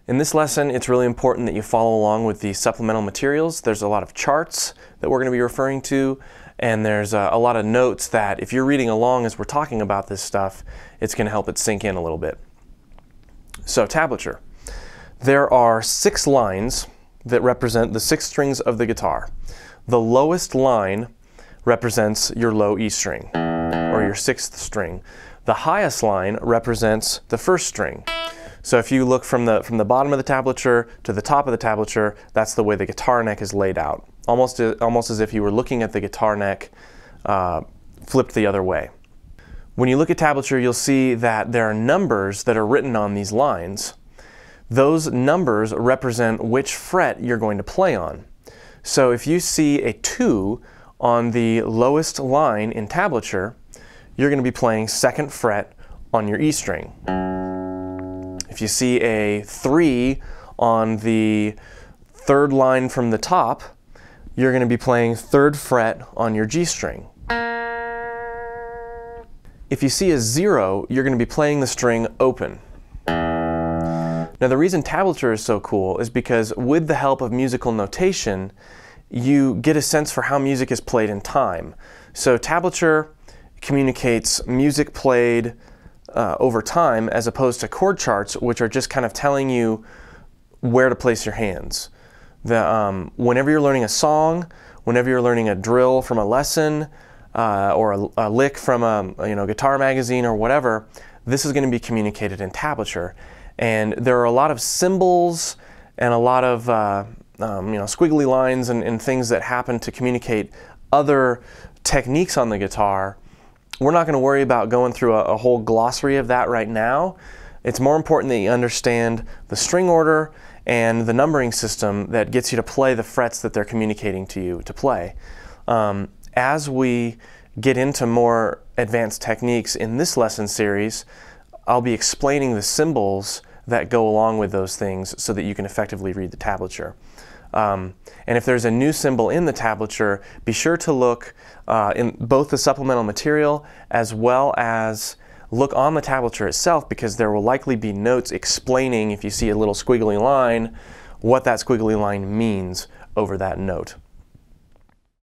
In this lesson, it's really important that you follow along with the supplemental materials. There's a lot of charts that we're going to be referring to, and there's a lot of notes that if you're reading along as we're talking about this stuff, it's going to help it sink in a little bit. So, tablature. There are 6 lines that represent the 6 strings of the guitar. The lowest line represents your low E string, or your 6th string. The highest line represents the 1st string. So if you look from the bottom of the tablature to the top of the tablature, that's the way the guitar neck is laid out. Almost as if you were looking at the guitar neck flipped the other way. When you look at tablature, you'll see that there are numbers that are written on these lines. Those numbers represent which fret you're going to play on. So if you see a 2 on the lowest line in tablature, you're going to be playing 2nd fret on your E string. If you see a 3 on the 3rd line from the top, you're going to be playing 3rd fret on your G string. If you see a 0, you're going to be playing the string open. Now the reason tablature is so cool is because with the help of musical notation, you get a sense for how music is played in time. So tablature communicates music played over time, as opposed to chord charts, which are just kind of telling you where to place your hands. Whenever you're learning a song, whenever you're learning a drill from a lesson, or a lick from a guitar magazine or whatever, this is going to be communicated in tablature. And there are a lot of symbols and a lot of squiggly lines and things that happen to communicate other techniques on the guitar. We're not going to worry about going through a whole glossary of that right now. It's more important that you understand the string order and the numbering system that gets you to play the frets that they're communicating to you to play. As we get into more advanced techniques in this lesson series, I'll be explaining the symbols that go along with those things so that you can effectively read the tablature. And if there's a new symbol in the tablature, be sure to look in both the supplemental material as well as look on the tablature itself, because there will likely be notes explaining, if you see a little squiggly line, what that squiggly line means over that note.